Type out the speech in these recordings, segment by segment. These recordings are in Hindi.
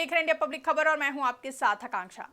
देख रहे हैं इंडिया पब्लिक खबर और मैं हूं आपके साथ आकांक्षा।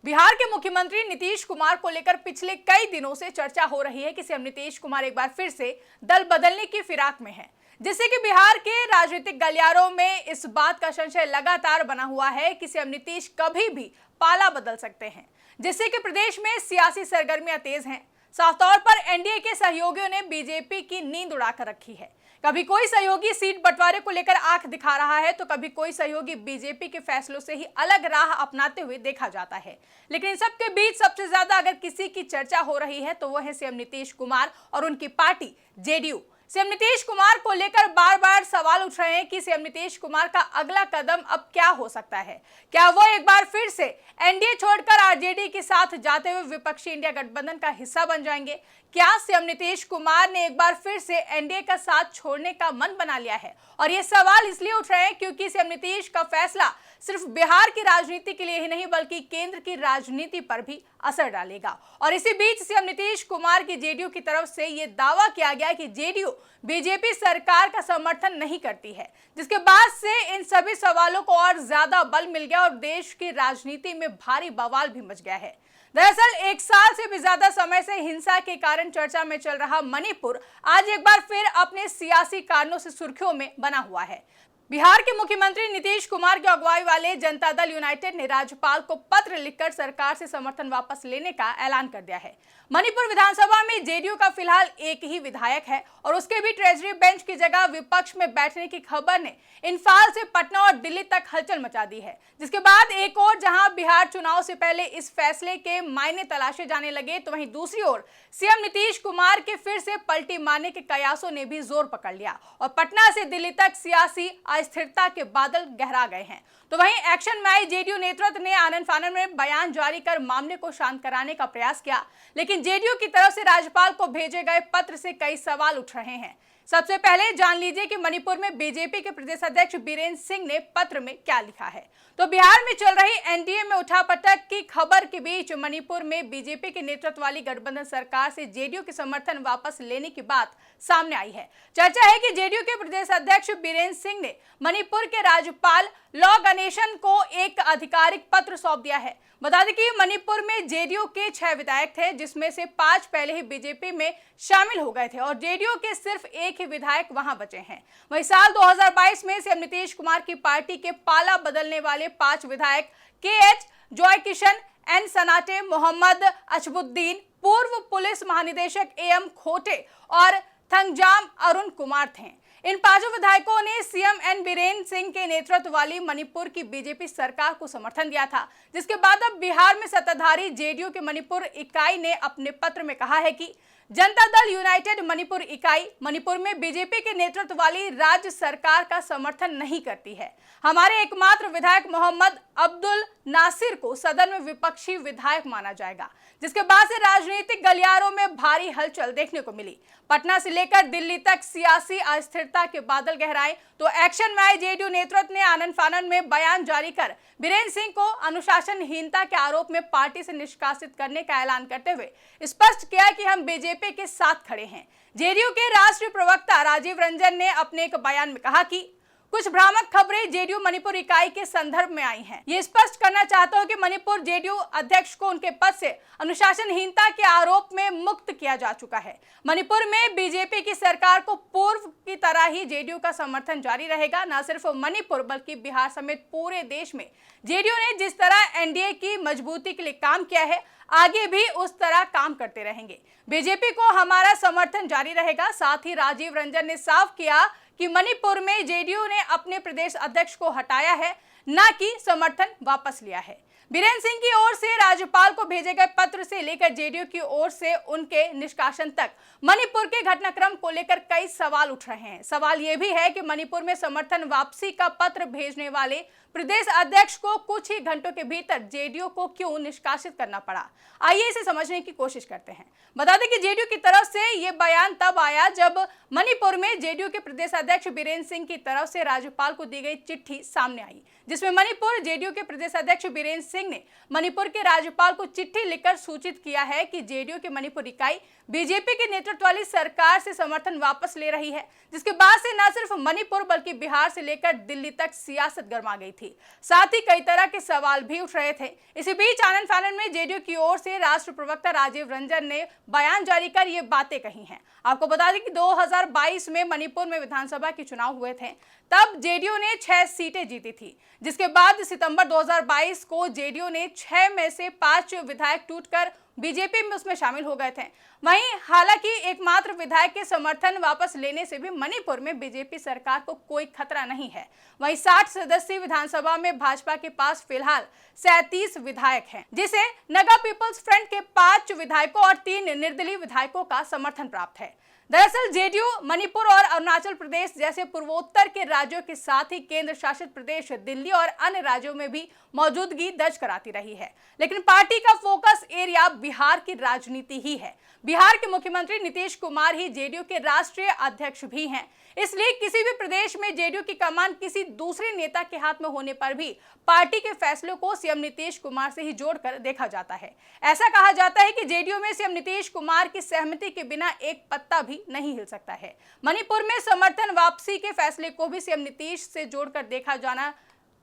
बिहार के मुख्यमंत्री नीतीश कुमार को लेकर पिछले कई दिनों से चर्चा हो रही है कि सीएम नीतीश कुमार एक बार फिर से दल बदलने की फिराक में हैं, जिससे कि बिहार के राजनीतिक गलियारों में इस बात का संशय लगातार बना हुआ है कि सीएम नीतीश कभी भी पाला बदल सकते हैं, जिससे कि प्रदेश में सियासी सरगर्मियां तेज हैं। साफ तौर पर एनडीए के सहयोगियों ने बीजेपी की नींद उड़ाकर रखी है। कभी कोई सहयोगी सीट बंटवारे को लेकर आंख दिखा रहा है तो कभी कोई सहयोगी बीजेपी के फैसलों से ही अलग राह अपनाते हुए देखा जाता है। लेकिन इन सबके बीच सबसे ज्यादा अगर किसी की चर्चा हो रही है तो वह है सीएम नीतीश कुमार और उनकी party JDU. CM Nitish Kumar को लेकर बार बार सवाल उठ रहे हैं कि सीएम नीतीश कुमार का अगला कदम अब क्या हो सकता है। क्या वो एक बार फिर से एनडीए छोड़कर आरजेडी के साथ जाते हुए विपक्षी इंडिया गठबंधन का हिस्सा बन जाएंगे? क्या सीएम नीतीश कुमार ने एक बार फिर से एनडीए का साथ छोड़ने का मन बना लिया है? और ये सवाल इसलिए उठ रहे हैं क्योंकि सीएम नीतीश का फैसला सिर्फ बिहार की राजनीति के लिए ही नहीं बल्कि केंद्र की राजनीति पर भी असर डालेगा। और इसी बीच सीएम नीतीश कुमार की जेडीयू की तरफ से यह दावा किया गया कि जेडीयू बीजेपी सरकार का समर्थन नहीं करती है, जिसके बाद से इन सभी सवालों को और ज्यादा बल मिल गया और देश की राजनीति में भारी बवाल भी मच गया है। दरअसल एक साल से भी ज्यादा समय से हिंसा के कारण चर्चा में चल रहा मणिपुर आज एक बार फिर अपने सियासी कारणों से सुर्खियों में बना हुआ है। बिहार के मुख्यमंत्री नीतीश कुमार की अगुवाई वाले जनता दल यूनाइटेड ने राज्यपाल को पत्र लिखकर सरकार से समर्थन वापस लेने का ऐलान कर दिया है। मणिपुर विधानसभा में जेडीयू का फिलहाल एक ही विधायक है और उसके भी ट्रेजरी बेंच की जगह विपक्ष में बैठने की खबर ने इम्फाल से पटना और दिल्ली तक हलचल मचा दी है। जिसके बाद एक ओर जहां बिहार चुनाव से पहले इस फैसले के मायने तलाशे जाने लगे तो वहीं दूसरी ओर सीएम नीतीश कुमार के फिर से पलटी मारने के कयासों ने भी जोर पकड़ लिया और पटना से दिल्ली तक सियासी अस्थिरता के बादल गहरा गए हैं। तो वहीं एक्शन में आई जेडीयू नेतृत्व ने आनन फानन में बयान जारी कर मामले को शांत कराने का प्रयास किया, लेकिन जेडीयू की तरफ से राज्यपाल को भेजे गए पत्र से कई सवाल उठ रहे हैं। सबसे पहले जान लीजिए कि मणिपुर में बीजेपी के प्रदेश अध्यक्ष बीरेंद्र सिंह ने पत्र में क्या लिखा है। तो बिहार में चल रही एनडीए में उठापटक की खबर के बीच मणिपुर में बीजेपी के नेतृत्व वाली गठबंधन सरकार से जेडीयू के समर्थन वापस लेने की बात सामने आई है। चर्चा है कि जेडीयू के प्रदेश अध्यक्ष बीरेंद्र सिंह ने मणिपुर के राज्यपाल लॉ गणेशन को एक आधिकारिक पत्र सौंप दिया है। बता दें कि मणिपुर में जेडीयू के 6 विधायक थे, जिसमें से 5 पहले ही बीजेपी में शामिल हो गए थे और जेडीयू के सिर्फ एक ही विधायक वहां बचे हैं। वहीं साल 2022 में सीएम नीतीश कुमार की पार्टी के पाला बदलने वाले 5 विधायक KH जॉय किशन, N सनाटे, मोहम्मद अशबुद्दीन, पूर्व पुलिस महानिदेशक AM खोटे और थंगजाम अरुण कुमार थे। इन 5 विधायकों ने सीएम एन बीरेंद्र सिंह के नेतृत्व वाली मणिपुर की बीजेपी सरकार को समर्थन दिया था, जिसके बाद अब बिहार में सत्ताधारी जेडीयू के मणिपुर इकाई ने अपने पत्र में कहा है कि जनता दल यूनाइटेड मणिपुर इकाई मणिपुर में बीजेपी के नेतृत्व वाली राज्य सरकार का समर्थन नहीं करती है। हमारे एकमात्र विधायक मोहम्मद अब्दुल नासिर को सदन में विपक्षी विधायक माना जाएगा, जिसके बाद से राजनीतिक गलियारों में भारी हलचल देखने को मिली। पटना से लेकर दिल्ली तक सियासी अस्थिरता के बादल गहराए तो एक्शन में आए जेडीयू नेतृत्व ने आनन फानन में बयान जारी कर बीरेंद्र सिंह को अनुशासनहीनता के आरोप में पार्टी से निष्कासित करने का ऐलान करते हुए स्पष्ट किया कि हम बीजेपी के साथ खड़े हैं। जेडीयू के राष्ट्रीय प्रवक्ता राजीव रंजन ने अपने एक बयान में कहा कि कुछ भ्रामक खबरें जेडीयू मणिपुर इकाई के संदर्भ में आई हैं। ये स्पष्ट करना चाहता हूं कि मणिपुर जेडीयू अध्यक्ष को उनके पद से अनुशासनहीनता के आरोप में मुक्त किया जा चुका है। मणिपुर में बीजेपी की सरकार को पूर्व की तरह ही जेडीयू का समर्थन जारी रहेगा। न सिर्फ मणिपुर बल्कि बिहार समेत पूरे देश में जेडीयू ने जिस तरह एनडीए की मजबूती के लिए काम किया है, आगे भी उस तरह काम करते रहेंगे। बीजेपी को हमारा समर्थन जारी रहेगा। साथ ही राजीव रंजन ने साफ किया कि मणिपुर में जेडीयू ने अपने प्रदेश अध्यक्ष को हटाया है, न कि समर्थन वापस लिया है। बीरेंद्र सिंह की ओर से राज्यपाल को भेजे गए पत्र से लेकर जेडीयू की ओर से उनके निष्कासन तक मणिपुर के घटनाक्रम को लेकर कई सवाल उठ रहे हैं। सवाल यह भी है कि मणिपुर में समर्थन वापसी का पत्र भेजने वाले प्रदेश अध्यक्ष को कुछ ही घंटों के भीतर जेडीयू को क्यों निष्कासित करना पड़ा। आइए इसे समझने की कोशिश करते हैं। बता दें कि जेडीयू की तरफ से यह बयान तब आया जब मणिपुर में जेडीयू के प्रदेश अध्यक्ष बीरेंद्र सिंह की तरफ से राज्यपाल को दी गई चिट्ठी सामने आई, जिसमें मणिपुर जेडीयू के प्रदेश अध्यक्ष बीरेंद्र सिंह ने मणिपुर के राज्यपाल को चिट्ठी लिखकर सूचित किया है कि जेडीयू की मणिपुर इकाई बीजेपी के नेतृत्व वाली सरकार से समर्थन वापस ले रही है, जिसके बाद से न सिर्फ मणिपुर बल्कि बिहार से लेकर दिल्ली तक सियासत गर्मा गई थी। साथ ही कई तरह के सवाल भी उठ रहे थे। इसी बीच आनन फानन में जेडीयू की ओर से राष्ट्र प्रवक्ता राजीव रंजन ने बयान जारी कर ये बातें कही हैं। आपको बता दें कि 2022 में मणिपुर में विधानसभा के चुनाव हुए थे, तब जेडीयू ने 6 सीटें जीती थी, जिसके बाद सितंबर 2022 को जेडीयू ने 6 में से 5 विधायक टूटकर बीजेपी में उसमें शामिल हो गए थे। वहीं हालांकि एकमात्र विधायक के समर्थन वापस लेने से भी मणिपुर में बीजेपी सरकार को कोई खतरा नहीं है। वहीं 60 सदस्यीय विधानसभा में भाजपा के पास फिलहाल 37 विधायक हैं, जिसे नगा पीपल्स फ्रंट के 5 विधायकों और 3 निर्दलीय विधायकों का समर्थन प्राप्त है। दरअसल जेडीयू मणिपुर और अरुणाचल प्रदेश जैसे पूर्वोत्तर के राज्यों के साथ ही केंद्र शासित प्रदेश दिल्ली और अन्य राज्यों में भी मौजूदगी दर्ज कराती रही है, लेकिन पार्टी का फोकस एरिया बिहार की राजनीति ही है। बिहार के मुख्यमंत्री नीतीश कुमार ही जेडीयू के राष्ट्रीय अध्यक्ष भी हैं, इसलिए किसी भी प्रदेश में जेडीयू की कमान किसी दूसरे नेता के हाथ में होने पर भी पार्टी के फैसलों को सीएम नीतीश कुमार से ही जोड़कर देखा जाता है। ऐसा कहा जाता है कि जेडीयू में सीएम नीतीश कुमार की सहमति के बिना एक पत्ता भी नहीं हिल सकता है। मणिपुर में समर्थन वापसी के फैसले को भी सीएम नीतीश से जोड़कर देखा जाना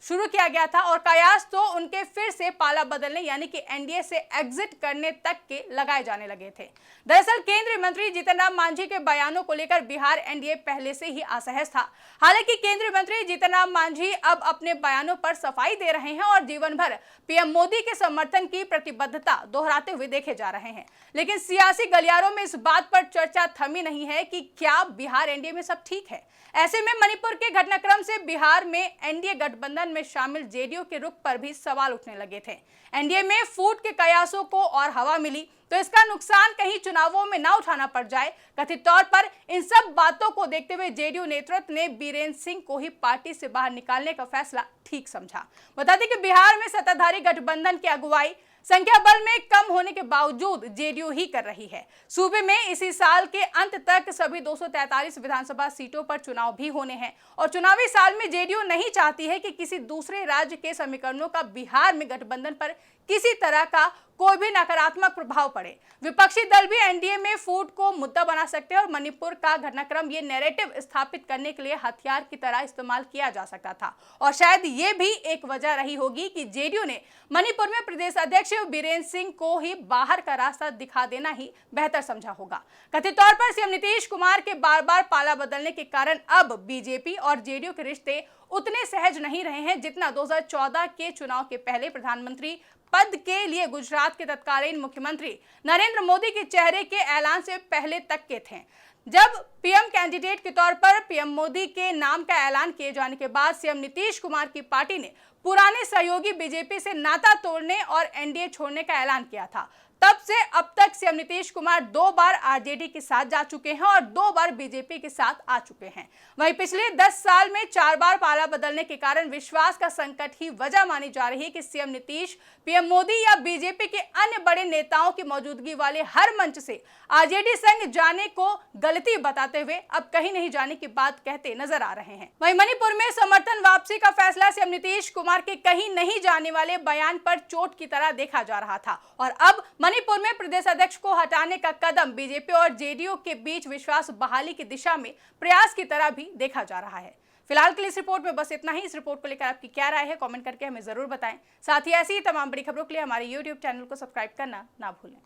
शुरू किया गया था और कयास तो उनके फिर से पाला बदलने यानी कि एनडीए से एग्जिट करने तक के लगाए जाने लगे थे। दरअसल केंद्रीय मंत्री जीतन राम मांझी के बयानों को लेकर बिहार एनडीए पहले से ही असहज था। हालांकि केंद्रीय मंत्री जीतन राम मांझी अब अपने बयानों पर सफाई दे रहे हैं और जीवन भर पीएम मोदी के समर्थन की प्रतिबद्धता दोहराते हुए देखे जा रहे हैं, लेकिन सियासी गलियारों में इस बात पर चर्चा थमी नहीं है कि क्या बिहार एनडीए में सब ठीक है। ऐसे में मणिपुर के घटनाक्रम से बिहार में एनडीए गठबंधन में शामिल जेडीयू के रुख पर भी सवाल उठने लगे थे। एनडीए में फूट के कयासों को और हवा मिली तो इसका नुकसान कहीं चुनावों में ना उठाना पड़ जाए। कथित तौर पर इन सब बातों को देखते हुए जेडीयू नेतृत्व ने बीरेंद्र सिंह को ही पार्टी से बाहर निकालने का फैसला ठीक समझा। बता दें कि बिहार में सत्ताधारी गठबंधन की अगुवाई संख्या बल में कम होने के बावजूद जेडीयू ही कर रही है। सूबे में इसी साल के अंत तक सभी 243 विधानसभा सीटों पर चुनाव भी होने हैं और चुनावी साल में जेडीयू नहीं चाहती है कि किसी दूसरे राज्य के समीकरणों का बिहार में गठबंधन पर किसी तरह का कोई भी नकारात्मक प्रभाव पड़े। विपक्षी दल भी एनडीए में फूट को मुद्दा बना सकते हैं और मणिपुर का घटनाक्रम ये नैरेटिव स्थापित करने के लिए हथियार की तरह इस्तेमाल किया जा सकता था और शायद ये भी एक वजह रही होगी कि जेडीयू ने मणिपुर में प्रदेश अध्यक्ष बीरेंद्र सिंह को ही बाहर का रास्ता दिखा देना ही बेहतर समझा होगा। कथित तौर पर सीएम नीतीश कुमार के बार बार पाला बदलने के कारण अब बीजेपी और जेडीयू के रिश्ते उतने सहज नहीं रहे हैं जितना 2014 के चुनाव के पहले प्रधानमंत्री पद के लिए गुजरात के तत्कालीन मुख्यमंत्री नरेंद्र मोदी के चेहरे के ऐलान से पहले तक के थे। जब पीएम कैंडिडेट के तौर पर पीएम मोदी के नाम का ऐलान किए जाने के बाद सीएम नीतीश कुमार की पार्टी ने पुराने सहयोगी बीजेपी से नाता तोड़ने और एनडीए छोड़ने का ऐलान किया था। तब से अब तक सीएम नीतीश कुमार 2 बार आरजेडी के साथ जा चुके हैं और 2 बार बीजेपी के साथ आ चुके हैं। वहीं पिछले 10 साल में 4 बार पाला बदलने के कारण विश्वास का संकट ही वजह मानी जा रही है कि सीएम नीतीश पीएम मोदी या बीजेपी के अन्य बड़े नेताओं की मौजूदगी वाले हर मंच से आरजेडी संग जाने को गलती बताते हुए अब कहीं नहीं जाने की बात कहते नजर आ रहे हैं। वहीं मणिपुर में समर्थन वापसी का फैसला सीएम नीतीश कुमार के कहीं नहीं जाने वाले बयान पर चोट की तरह देखा जा रहा था और अब मणिपुर में प्रदेश अध्यक्ष को हटाने का कदम बीजेपी और जेडीयू के बीच विश्वास बहाली की दिशा में प्रयास की तरह भी देखा जा रहा है। फिलहाल के लिए इस रिपोर्ट में बस इतना ही। इस रिपोर्ट को लेकर आपकी क्या राय है कमेंट करके हमें जरूर बताएं। साथ ही ऐसी ही तमाम बड़ी खबरों के लिए हमारे YouTube चैनल को सब्सक्राइब करना ना भूलें।